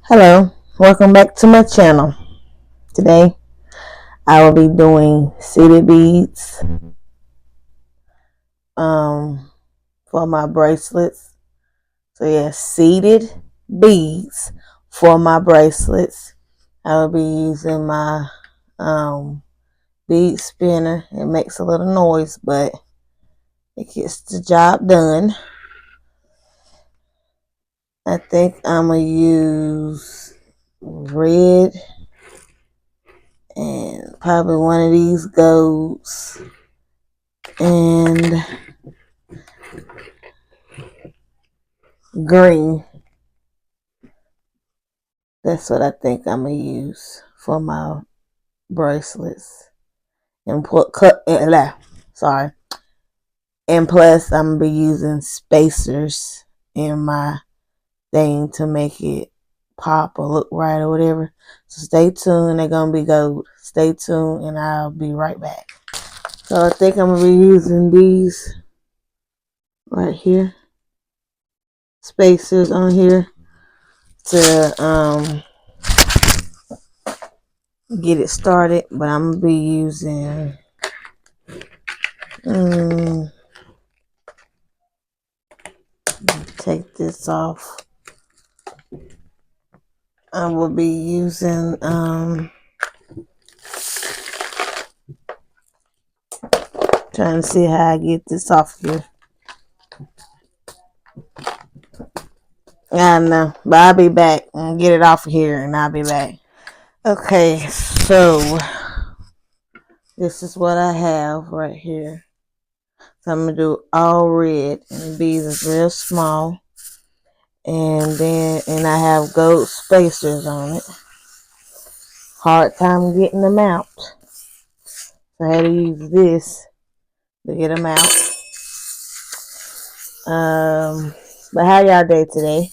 Hello, welcome back to my channel. Today I will be doing seeded beads for my bracelets. So yeah, seeded beads for my bracelets. I will be using my bead spinner. It makes a little noise, but it gets the job done. I think I'm gonna use red and probably one of these golds and green. That's what I think I'm gonna use for my bracelets. And sorry. And plus I'm gonna be using spacers in my thing to make it pop or look right or whatever. So stay tuned, they're gonna be gold. Stay tuned and I'll be right back. So I think I'm gonna be using these right here. Spacers on here to get it started, but I'm gonna be using take this off. I will be using trying to see how I get this off here. I don't know, but I'll be back and get it off of here and I'll be back. Okay, so this is what I have right here. So I'm gonna do all red, and the beads is real small, and I have gold spacers on it. Hard time getting them out, so I had to use this to get them out. But how y'all day today?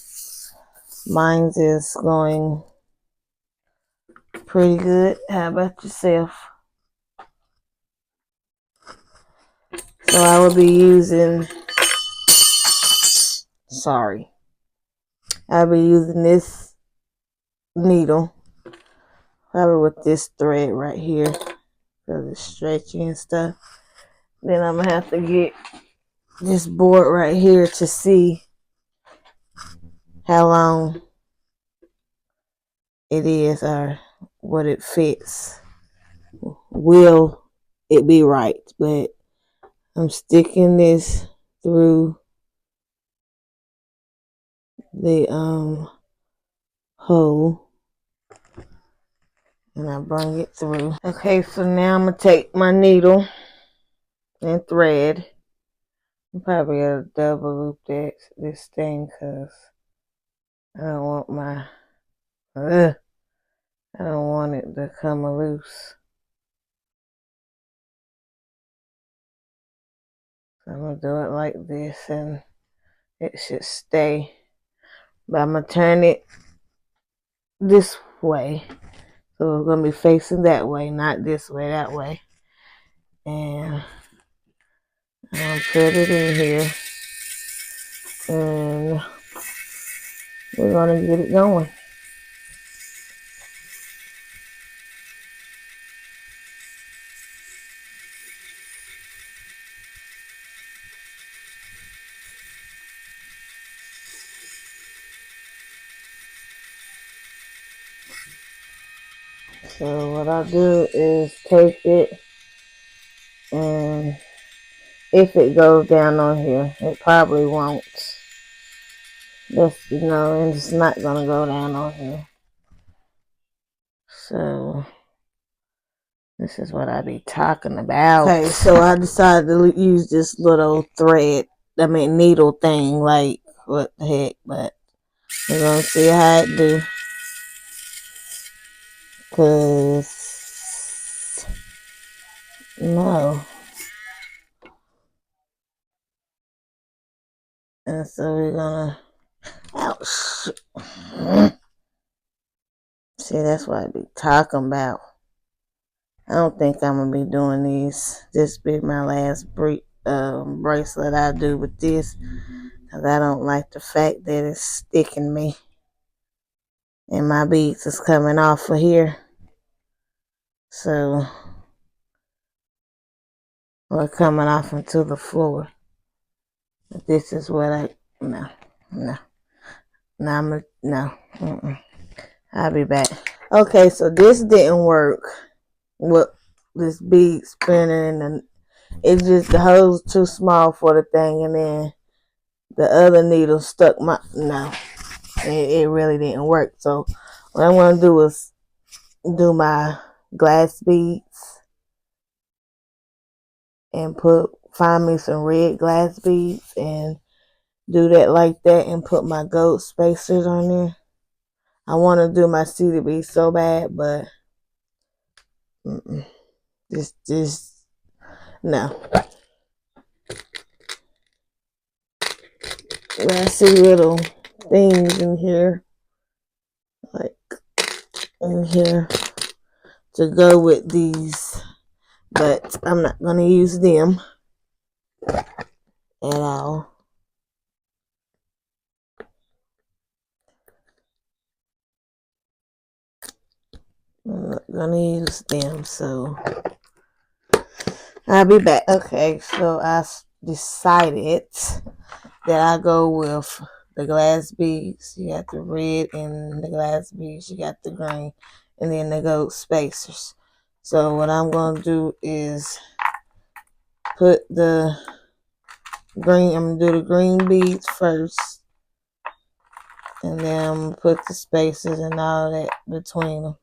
Mine's is going pretty good. How about yourself? So I will be using, I'll be using this needle, probably with this thread right here, because it's stretchy and stuff. Then I'm going to have to get this board right here to see how long it is or what it fits. Will it be right? But I'm sticking this through the hole and I bring it through. Okay, so now I'm gonna take my needle and thread. I'm probably gonna double loop this thing because I don't want my I don't want it to come loose. So I'm gonna do it like this and it should stay. But I'm gonna turn it this way. So it's gonna be facing that way, not this way, that way. And I'm gonna put it in here. And we're gonna get it going. So what I'll do is take it, and if it goes down on here, it probably won't. That's, and it's not gonna go down on here. So this is what I be talking about. Okay, so I decided to use this little thread, needle thing, like what the heck, but we're gonna see how it do. Cause no. And so we're gonna, ouch. See, that's what I be talking about. I don't think I'm gonna be doing these. This be my last bracelet I do with this, because I don't like the fact that it's sticking me. and my beads is coming off of here. So we're coming off into the floor. This is what no. I'll be back. Okay, so this didn't work with this bead spinning, and it's just the hole's too small for the thing, and then the other needle stuck it really didn't work. So what I'm gonna do is do my glass beads and find me some red glass beads and do that like that and put my gold spacers on there. I want to do my seeded beads so bad, but just no. I see little things in here, like in here, to go with these, but I'm not gonna use them at all. I'm not gonna use them, so I'll be back. Okay, so I decided that I go with the glass beads. You got the red and the glass beads. You got the green, and then the gold spacers. So what I'm gonna do is put the green. I'm gonna do the green beads first, and then I'm gonna put the spacers and all that between them,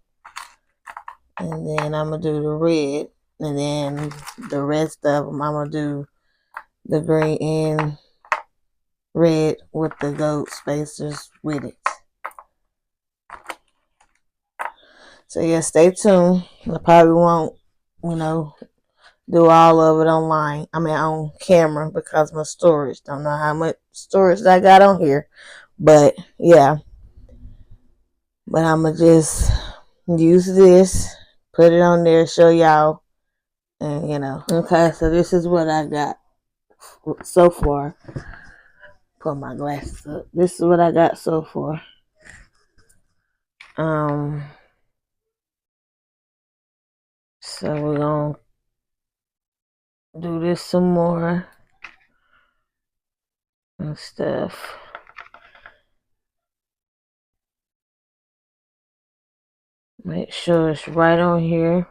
and then I'm gonna do the red, and then the rest of them I'm gonna do the green and red with the gold spacers with it. So yeah, stay tuned. I probably won't, do all of it on camera, because my storage. Don't know how much storage I got on here. But yeah. But I'ma just use this, put it on there, show y'all, and Okay, so this is what I got so far. Put my glasses up. This is what I got so far. So we're gonna do this some more and stuff. Make sure it's right on here.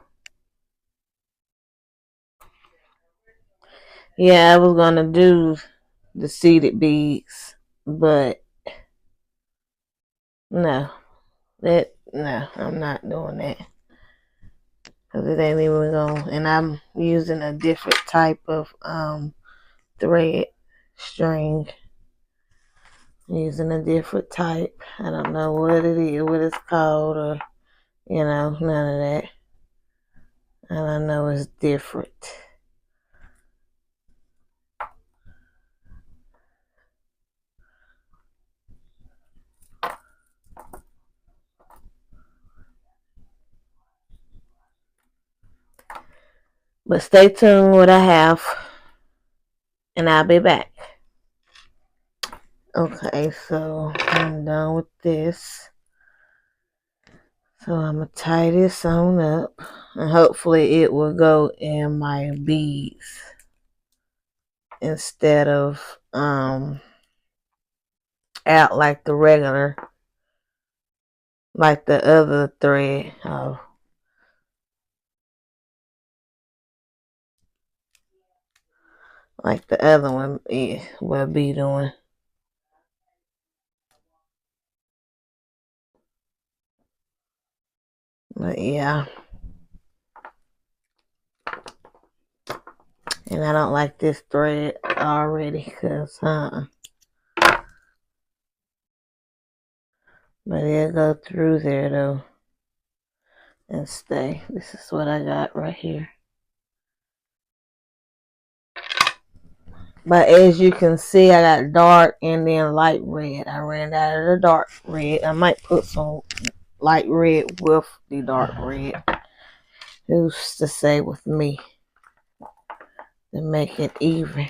Yeah, I was gonna do the seeded beads, but no, I'm not doing that, because it ain't even going. And I'm using a different type of thread string. Using a different type. I don't know what it is, what it's called, or none of that. And I know it's different. But stay tuned what I have, and I'll be back. Okay, so I'm done with this. So I'm going to tie this on up, and hopefully it will go in my beads instead of out like the regular, like the other thread. Like the other one will be doing. But yeah. And I don't like this thread already, because but it'll go through there though and stay. This is what I got right here. But as you can see, I got dark and then light red. I ran out of the dark red. I might put some light red with the dark red. Who's to say with me? To make it even.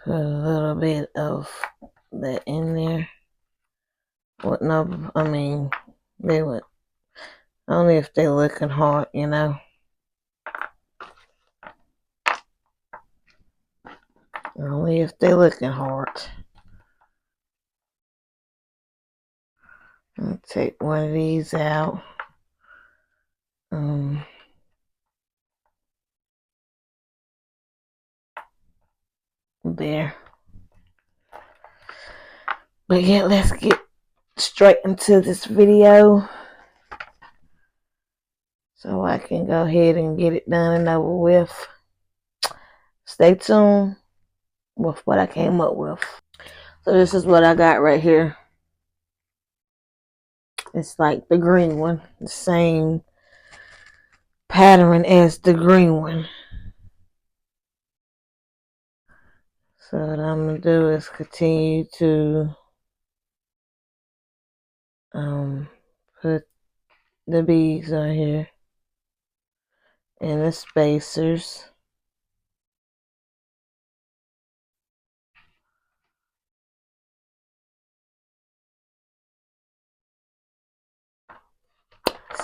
Put a little bit of that in there. What? No, I mean, they would only if they're looking hard, you know. Only if they're looking hard. I'll take one of these out. There. But yeah, let's get straight into this video so I can go ahead and get it done and over with. Stay tuned with what I came up with. So this is what I got right here. It's like the green one, the same pattern as the green one. So what I'm gonna do is continue to put the beads on here and the spacers.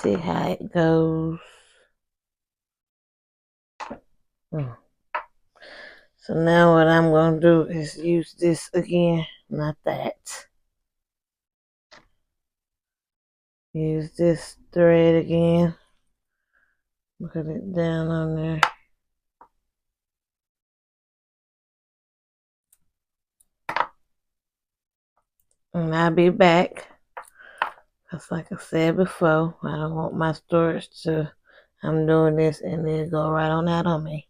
See how it goes. So now what I'm going to do is use this again, not that. Use this thread again. Put it down on there. And I'll be back. Because like I said before, I don't want my storage to, I'm doing this and then go right on out on me.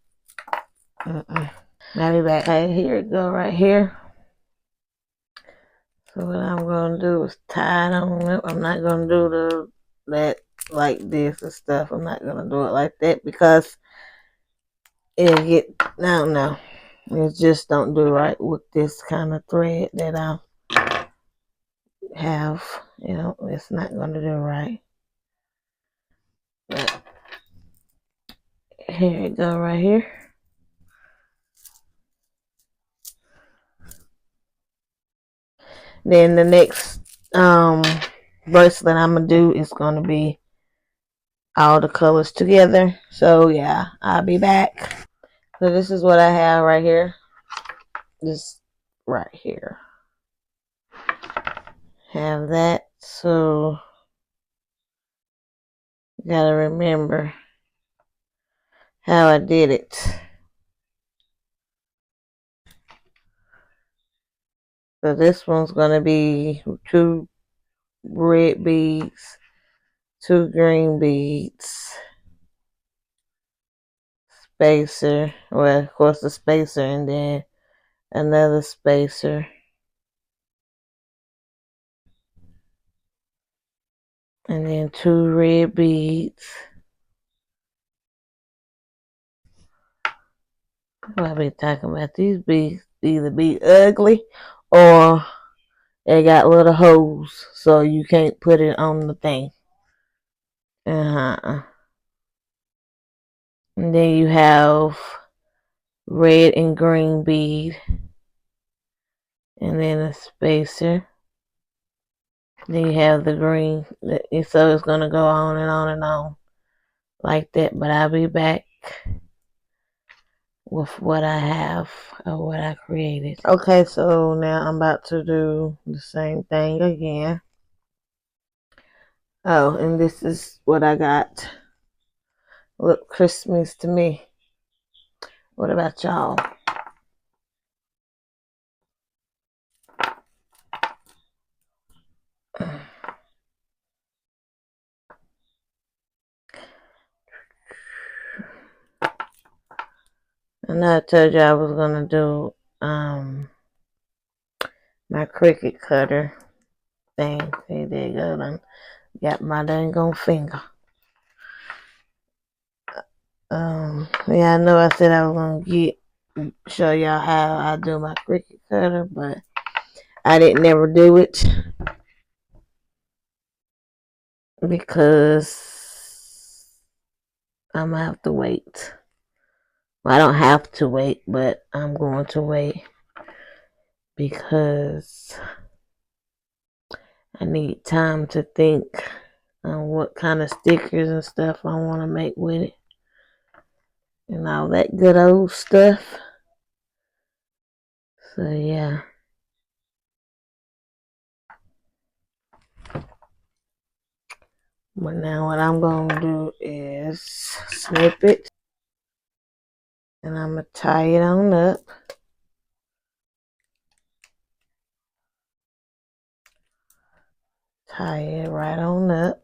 I'll be back. Okay, here it go right here. So what I'm going to do is tie it on up. I'm not going to do that like this and stuff. I'm not going to do it like that because it'll get, I don't know. It just don't do right with this kind of thread that I have. You know, it's not going to do right. But here it go right here. Then the next bracelet I'm going to do is going to be all the colors together. So yeah, I'll be back. So this is what I have right here. This right here. Have that. So you gotta remember how I did it. So this one's gonna be 2 red beads, 2 green beads, spacer, well of course the spacer, and then another spacer, and then 2 red beads. I'll be talking about these beads either be ugly or they got little holes so you can't put it on the thing. And then you have red and green bead, and then a spacer. Then you have the green, so it's gonna go on and on and on like that. But I'll be back with what I have or what I created. Okay, so now I'm about to do the same thing again. Oh, and this is what I got. Look Christmas to me. What about y'all? And I told you I was gonna do my Cricut cutter thing. See, there you go. Done got my dang on finger. Yeah, I know I said I was gonna show y'all how I do my Cricut cutter, but I didn't never do it because I'm gonna have to wait. Well, I don't have to wait, but I'm going to wait because I need time to think on what kind of stickers and stuff I want to make with it and all that good old stuff. So yeah. But now what I'm going to do is snip it and I'm going to tie it on up. Tie it right on up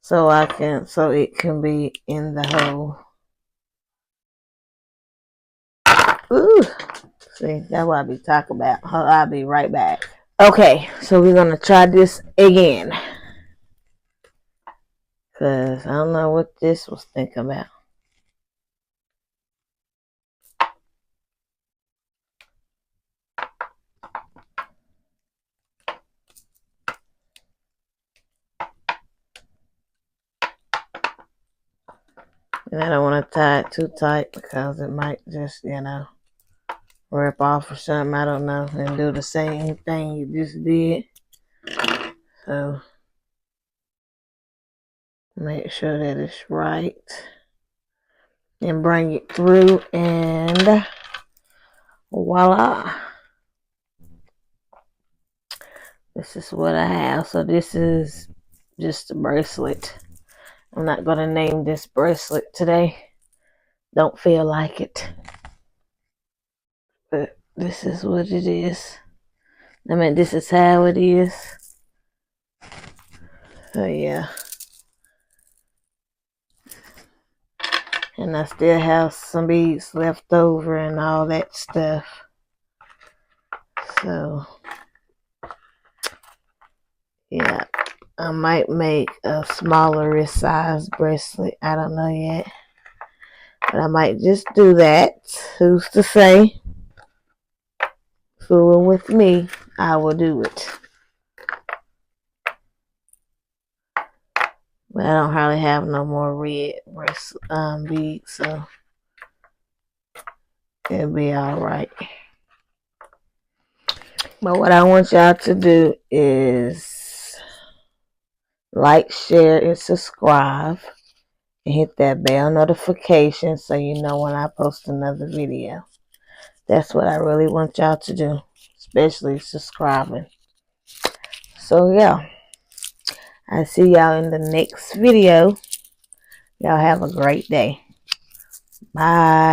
so it can be in the hole. Ooh, see, that's what I be talking about. I'll be right back. Okay, so we're gonna try this again, cause I don't know what this was thinking about. And I don't want to tie it too tight because it might just, rip off or something. I don't know, and do the same thing you just did. So make sure that it's right and bring it through, and voila. This is what I have. So this is just a bracelet. I'm not going to name this bracelet today. Don't feel like it. But this is what it is. I mean, this is how it is. So yeah. And I still have some beads left over and all that stuff. So yeah. I might make a smaller size bracelet. I don't know yet. But I might just do that. Who's to say? Fooling with me, I will do it. But I don't hardly have no more red beads, so it'll be alright. But what I want y'all to do is like, share, and subscribe. And hit that bell notification so you know when I post another video. That's what I really want y'all to do, especially subscribing. So yeah, I see y'all in the next video. Y'all have a great day. Bye.